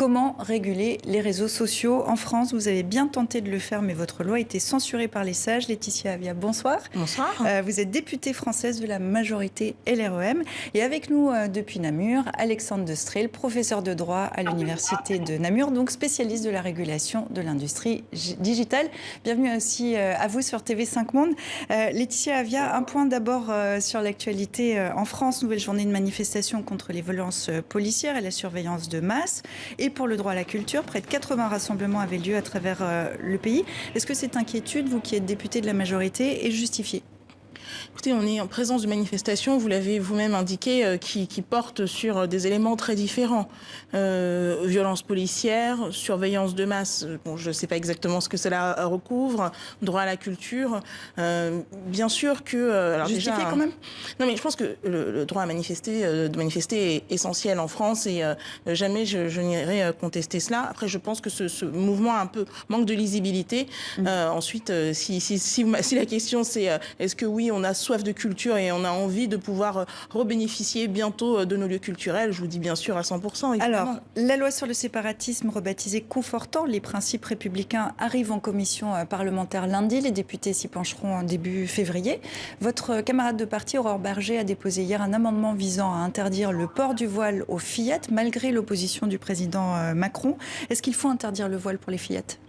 Comment réguler les réseaux sociaux en France? Vous avez bien tenté de le faire, mais votre loi a été censurée par les sages. Laetitia Avia, bonsoir. Bonsoir. Vous êtes députée française de la majorité LREM. Et avec nous depuis Namur, Alexandre de Strel, professeur de droit à l'université de Namur, donc spécialiste de la régulation de l'industrie digitale. Bienvenue aussi à vous sur TV5 Monde. Laetitia Avia, un point d'abord sur l'actualité en France. Nouvelle journée de manifestation contre les violences policières et la surveillance de masse. Et pour le droit à la culture, près de 80 rassemblements avaient lieu à travers le pays. Est-ce que cette inquiétude, vous qui êtes député de la majorité, est justifiée ? Écoutez, on est en présence de manifestations, vous l'avez vous-même indiqué, qui portent sur des éléments très différents. Violence policière, surveillance de masse, bon, je ne sais pas exactement ce que cela recouvre, droit à la culture. Bien sûr que... alors justifié déjà, quand même. Non, mais je pense que le droit à manifester, de manifester est essentiel en France et jamais je n'irai contester cela. Après, je pense que ce mouvement un peu manque de lisibilité. Ensuite, si la question c'est est-ce que oui, on a soif de culture et on a envie de pouvoir rebénéficier bientôt de nos lieux culturels, je vous dis bien sûr à 100%. Évidemment. Alors, la loi sur le séparatisme, rebaptisée Confortant les principes républicains, arrive en commission parlementaire lundi. Les députés s'y pencheront en début février. Votre camarade de parti, Aurore Bergé, a déposé hier un amendement visant à interdire le port du voile aux fillettes, malgré l'opposition du président Macron. Est-ce qu'il faut interdire le voile pour les fillettes ?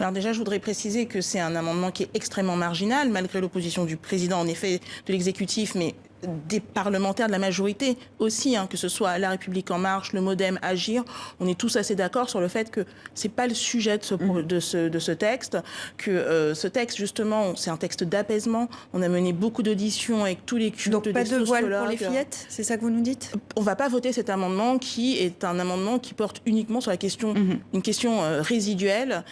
Alors déjà, je voudrais préciser que c'est un amendement qui est extrêmement marginal, malgré l'opposition du président, en effet, de l'exécutif, mais des parlementaires de la majorité aussi, que ce soit La République En Marche, le Modem, Agir, on est tous assez d'accord sur le fait que c'est pas le sujet de ce texte, que ce texte justement c'est un texte d'apaisement. On a mené beaucoup d'auditions avec tous les cultes. Donc pas de voile pour les fillettes, c'est ça que vous nous dites ? On va pas voter cet amendement qui est un amendement qui porte uniquement sur la question, une question résiduelle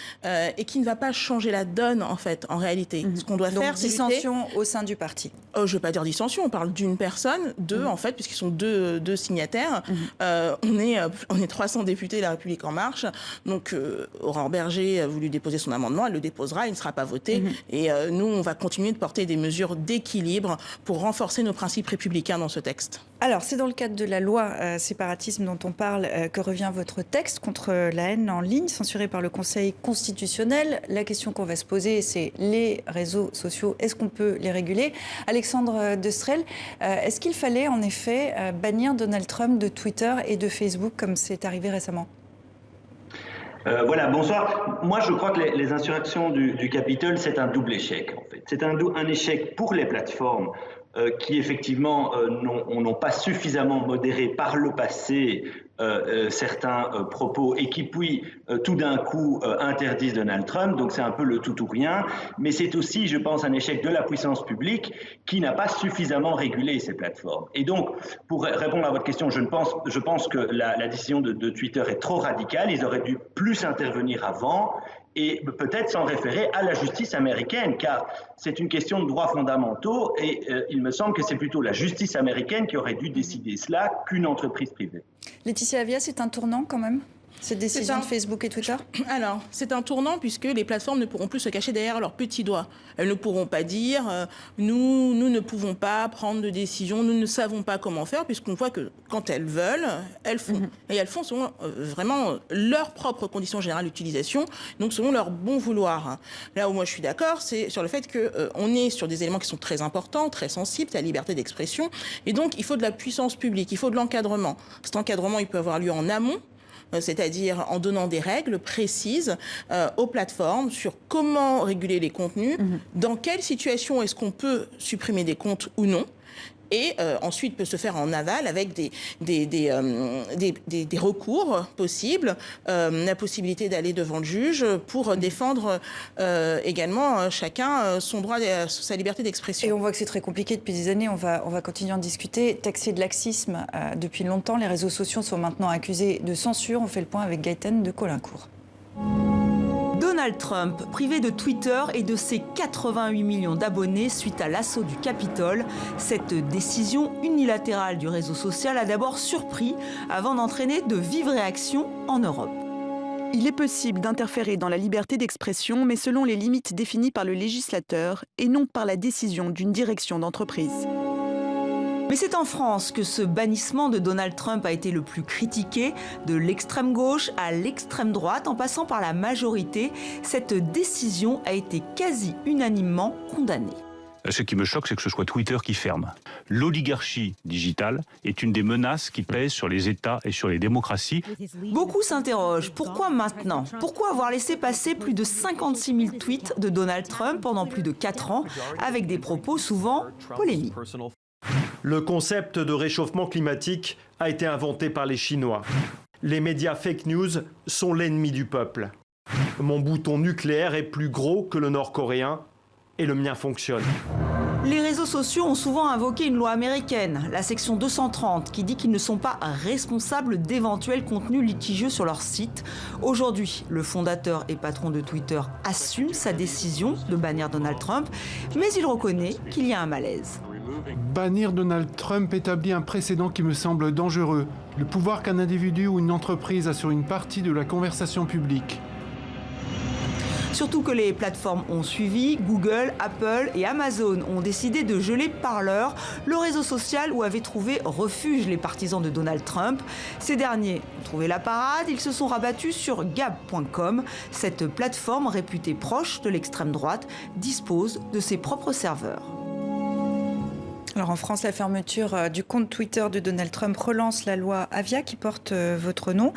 et qui ne va pas changer la donne en fait, en réalité. Ce qu'on doit faire, c'est dissension au sein du parti. Je ne veux pas dire dissension, on parle d'une personne, deux en fait, puisqu'ils sont deux signataires. On est 300 députés de La République En Marche. Donc Aurore Bergé a voulu déposer son amendement, elle le déposera, il ne sera pas voté. Et nous, on va continuer de porter des mesures d'équilibre pour renforcer nos principes républicains dans ce texte. Alors, c'est dans le cadre de la loi séparatisme dont on parle que revient votre texte contre la haine en ligne, censuré par le Conseil constitutionnel. La question qu'on va se poser, c'est les réseaux sociaux, est-ce qu'on peut les réguler ? Alexandre de Strel, est-ce qu'il fallait en effet bannir Donald Trump de Twitter et de Facebook comme c'est arrivé récemment ? Voilà, bonsoir. Moi, je crois que les insurrections du Capitole, c'est un double échec, en fait. C'est un échec pour les plateformes qui, effectivement, n'ont pas suffisamment modéré par le passé certains propos et qui, puis, tout d'un coup, interdisent Donald Trump. Donc, c'est un peu le tout ou rien. Mais c'est aussi, je pense, un échec de la puissance publique qui n'a pas suffisamment régulé ces plateformes. Et donc, pour répondre à votre question, je pense que la décision de Twitter est trop radicale. Ils auraient dû plus intervenir avant et peut-être s'en référer à la justice américaine, car c'est une question de droits fondamentaux et il me semble que c'est plutôt la justice américaine qui aurait dû décider cela qu'une entreprise privée. Laetitia Avia, c'est un tournant quand même ? Cette décision de Facebook et Twitter ? Alors, c'est un tournant puisque les plateformes ne pourront plus se cacher derrière leurs petits doigts. Elles ne pourront pas dire nous ne pouvons pas prendre de décision, nous ne savons pas comment faire, puisqu'on voit que quand elles veulent, elles font. Et elles font selon vraiment leurs propres conditions générales d'utilisation, donc selon leur bon vouloir. Là où moi je suis d'accord, c'est sur le fait qu'on est sur des éléments qui sont très importants, très sensibles, c'est la liberté d'expression, et donc il faut de la puissance publique, il faut de l'encadrement. Cet encadrement, il peut avoir lieu en amont, c'est-à-dire en donnant des règles précises aux plateformes sur comment réguler les contenus, dans quelle situation est-ce qu'on peut supprimer des comptes ou non. Et ensuite peut se faire en aval avec des recours possibles, la possibilité d'aller devant le juge pour défendre également chacun son droit, sa liberté d'expression. Et on voit que c'est très compliqué depuis des années, on va continuer à en discuter. Taxé de laxisme depuis longtemps, les réseaux sociaux sont maintenant accusés de censure. On fait le point avec Gaëtane de Colincourt. Donald Trump, privé de Twitter et de ses 88 millions d'abonnés suite à l'assaut du Capitole, cette décision unilatérale du réseau social a d'abord surpris avant d'entraîner de vives réactions en Europe. Il est possible d'interférer dans la liberté d'expression, mais selon les limites définies par le législateur et non par la décision d'une direction d'entreprise. Mais c'est en France que ce bannissement de Donald Trump a été le plus critiqué, de l'extrême gauche à l'extrême droite, en passant par la majorité. Cette décision a été quasi unanimement condamnée. Ce qui me choque, c'est que ce soit Twitter qui ferme. L'oligarchie digitale est une des menaces qui pèsent sur les États et sur les démocraties. Beaucoup s'interrogent. Pourquoi maintenant? Pourquoi avoir laissé passer plus de 56 000 tweets de Donald Trump pendant plus de 4 ans, avec des propos souvent polémiques? Le concept de réchauffement climatique a été inventé par les Chinois. Les médias fake news sont l'ennemi du peuple. Mon bouton nucléaire est plus gros que le nord-coréen et le mien fonctionne. Les réseaux sociaux ont souvent invoqué une loi américaine, la section 230, qui dit qu'ils ne sont pas responsables d'éventuels contenus litigieux sur leur site. Aujourd'hui, le fondateur et patron de Twitter assume sa décision de bannir Donald Trump, mais il reconnaît qu'il y a un malaise. Bannir Donald Trump établit un précédent qui me semble dangereux. Le pouvoir qu'un individu ou une entreprise a sur une partie de la conversation publique. Surtout que les plateformes ont suivi, Google, Apple et Amazon ont décidé de geler Parler, le réseau social où avaient trouvé refuge les partisans de Donald Trump. Ces derniers ont trouvé la parade, ils se sont rabattus sur Gab.com. Cette plateforme réputée proche de l'extrême droite dispose de ses propres serveurs. Alors en France, la fermeture du compte Twitter de Donald Trump relance la loi Avia qui porte votre nom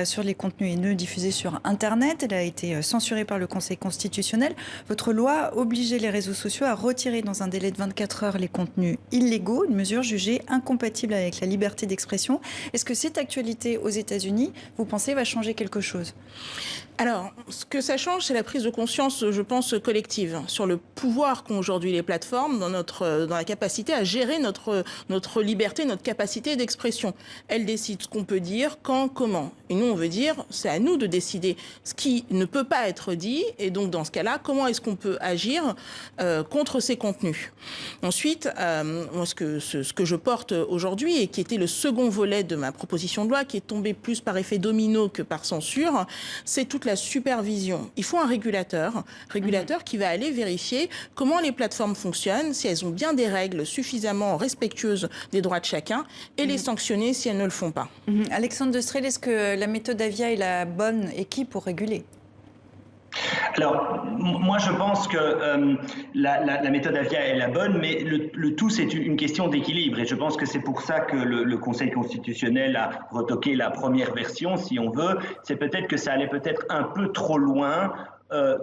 sur les contenus haineux diffusés sur Internet. Elle a été censurée par le Conseil constitutionnel. Votre loi obligeait les réseaux sociaux à retirer dans un délai de 24 heures les contenus illégaux, une mesure jugée incompatible avec la liberté d'expression. Est-ce que cette actualité aux États-Unis, vous pensez, va changer quelque chose ? Alors, ce que ça change, c'est la prise de conscience, je pense, collective, sur le pouvoir qu'ont aujourd'hui les plateformes dans la capacité à gérer notre liberté, notre capacité d'expression. Elles décident ce qu'on peut dire, quand, comment. Et nous, on veut dire, c'est à nous de décider ce qui ne peut pas être dit. Et donc, dans ce cas-là, comment est-ce qu'on peut agir contre ces contenus? Ensuite, moi, ce que je porte aujourd'hui, et qui était le second volet de ma proposition de loi, qui est tombé plus par effet domino que par censure, c'est toute la supervision. Il faut un régulateur qui va aller vérifier comment les plateformes fonctionnent, si elles ont bien des règles suffisamment respectueuses des droits de chacun, et les sanctionner si elles ne le font pas. Alexandre de Strel, est-ce que la méthode Avia est la bonne équipe pour réguler ? Alors, moi, je pense que la méthode Avia est la bonne, mais le tout, c'est une question d'équilibre. Et je pense que c'est pour ça que le Conseil constitutionnel a retoqué la première version, si on veut. C'est peut-être que ça allait peut-être un peu trop loin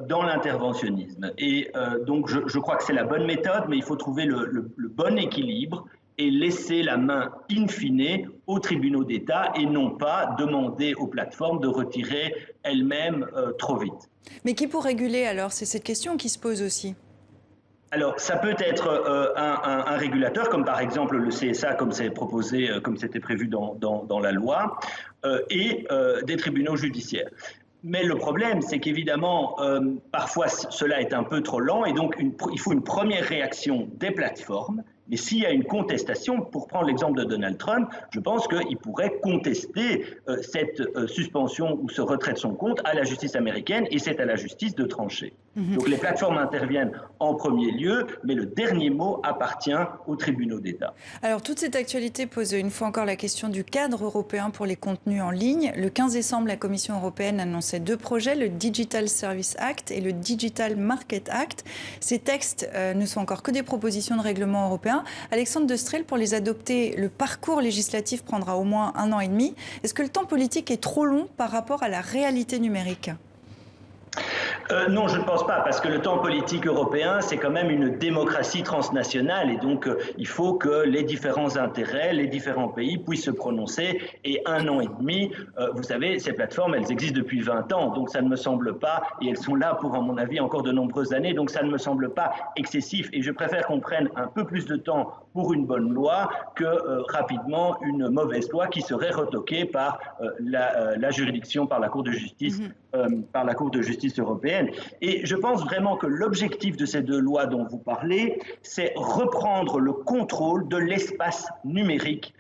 dans l'interventionnisme. Et donc, je crois que c'est la bonne méthode, mais il faut trouver le bon équilibre et laisser la main in fine aux tribunaux d'État et non pas demander aux plateformes de retirer elles-mêmes trop vite. Mais qui pour réguler alors? C'est cette question qui se pose aussi. Alors, ça peut être un régulateur, comme par exemple le CSA, comme c'est proposé, comme c'était prévu dans la loi, et des tribunaux judiciaires. Mais le problème, c'est qu'évidemment, parfois cela est un peu trop lent et donc il faut une première réaction des plateformes. Mais s'il y a une contestation, pour prendre l'exemple de Donald Trump, je pense qu'il pourrait contester cette suspension ou ce retrait de son compte à la justice américaine et c'est à la justice de trancher. Donc les plateformes interviennent en premier lieu, mais le dernier mot appartient aux tribunaux d'État. Alors toute cette actualité pose une fois encore la question du cadre européen pour les contenus en ligne. Le 15 décembre, la Commission européenne annonçait 2 projets, le Digital Service Act et le Digital Market Act. Ces textes ne sont encore que des propositions de règlement européen. Alexandre de Strel, pour les adopter, le parcours législatif prendra au moins 1 an et demi. Est-ce que le temps politique est trop long par rapport à la réalité numérique ? Non, je ne pense pas, parce que le temps politique européen, c'est quand même une démocratie transnationale et donc il faut que les différents intérêts, les différents pays puissent se prononcer et 1 an et demi, vous savez, ces plateformes, elles existent depuis 20 ans, donc ça ne me semble pas, et elles sont là pour, à mon avis, encore de nombreuses années, donc ça ne me semble pas excessif et je préfère qu'on prenne un peu plus de temps pour une bonne loi que rapidement une mauvaise loi qui serait retoquée par la juridiction, par la Cour de justice, par la Cour de justice européenne. Et je pense vraiment que l'objectif de ces 2 lois dont vous parlez, c'est reprendre le contrôle de l'espace numérique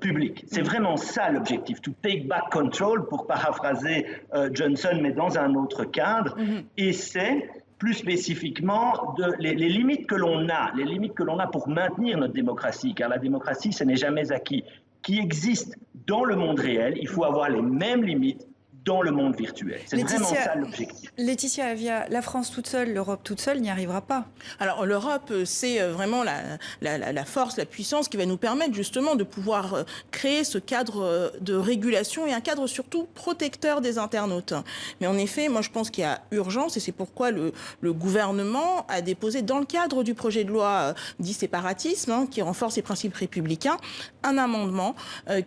public. C'est vraiment ça l'objectif, to take back control, pour paraphraser Johnson, mais dans un autre cadre. Et c'est plus spécifiquement les limites que l'on a pour maintenir notre démocratie, car la démocratie, ce n'est jamais acquis, qui existe dans le monde réel. Il faut avoir les mêmes limites dans le monde virtuel. C'est vraiment ça l'objectif. Laetitia Avia, la France toute seule, l'Europe toute seule n'y arrivera pas. Alors l'Europe, c'est vraiment la force, la puissance qui va nous permettre justement de pouvoir créer ce cadre de régulation et un cadre surtout protecteur des internautes. Mais en effet, moi je pense qu'il y a urgence et c'est pourquoi le gouvernement a déposé dans le cadre du projet de loi dit séparatisme, qui renforce les principes républicains, un amendement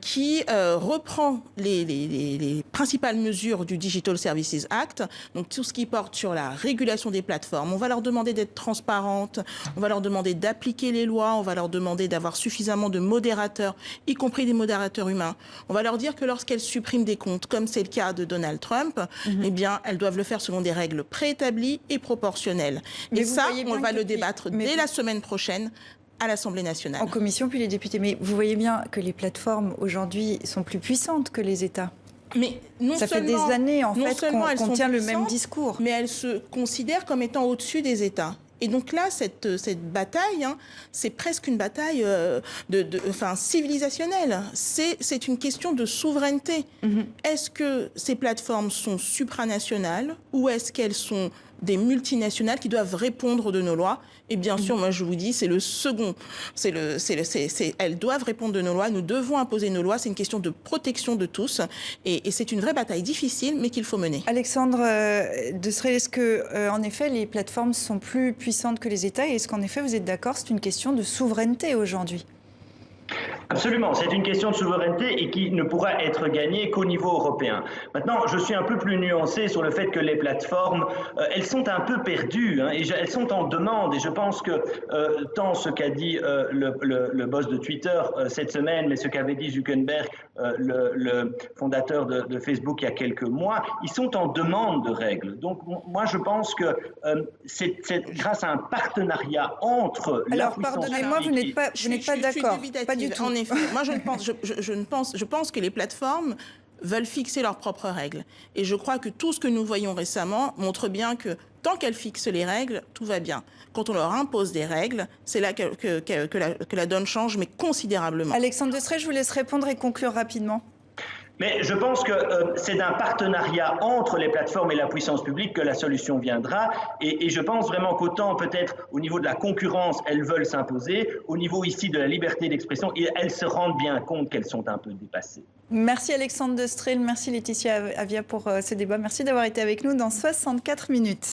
qui reprend les principales mesures du Digital Services Act, donc tout ce qui porte sur la régulation des plateformes. On va leur demander d'être transparentes, on va leur demander d'appliquer les lois, on va leur demander d'avoir suffisamment de modérateurs, y compris des modérateurs humains. On va leur dire que lorsqu'elles suppriment des comptes, comme c'est le cas de Donald Trump, eh bien, elles doivent le faire selon des règles préétablies et proportionnelles. Et ça, on va le débattre dès la semaine prochaine à l'Assemblée nationale. En commission, puis les députés. Mais vous voyez bien que les plateformes, aujourd'hui, sont plus puissantes que les États. Mais ça fait des années en fait qu'on tient le même discours. Mais elles se considèrent comme étant au-dessus des États. Et donc là, cette bataille, c'est presque une bataille civilisationnelle. C'est une question de souveraineté. Est-ce que ces plateformes sont supranationales ou est-ce qu'elles sont des multinationales qui doivent répondre de nos lois? Et bien sûr, moi je vous dis, c'est le second. Elles doivent répondre de nos lois, nous devons imposer nos lois, c'est une question de protection de tous. Et c'est une vraie bataille difficile, mais qu'il faut mener. Alexandre de Strel, est-ce que, en effet, les plateformes sont plus puissantes que les États? Et est-ce qu'en effet, vous êtes d'accord, c'est une question de souveraineté aujourd'hui? Absolument, c'est une question de souveraineté et qui ne pourra être gagnée qu'au niveau européen. Maintenant, je suis un peu plus nuancé sur le fait que les plateformes, elles sont un peu perdues et elles sont en demande. Et je pense que tant ce qu'a dit le boss de Twitter cette semaine, mais ce qu'avait dit Zuckerberg, le fondateur de Facebook il y a quelques mois, ils sont en demande de règles. Donc moi, je pense que c'est grâce à un partenariat entre la puissance publique... Alors, pardonnez-moi, vous n'êtes pas d'accord. Pas du tout. En effet, moi je pense que les plateformes veulent fixer leurs propres règles. Et je crois que tout ce que nous voyons récemment montre bien que tant qu'elles fixent les règles, tout va bien. Quand on leur impose des règles, c'est là que la donne change, mais considérablement. Alexandre de Strel, je vous laisse répondre et conclure rapidement. Mais je pense que c'est d'un partenariat entre les plateformes et la puissance publique que la solution viendra. Et je pense vraiment qu'autant peut-être au niveau de la concurrence, elles veulent s'imposer, au niveau ici de la liberté d'expression, elles se rendent bien compte qu'elles sont un peu dépassées. Merci Alexandre de Strel, merci Laetitia Avia pour ce débat. Merci d'avoir été avec nous dans 64 minutes.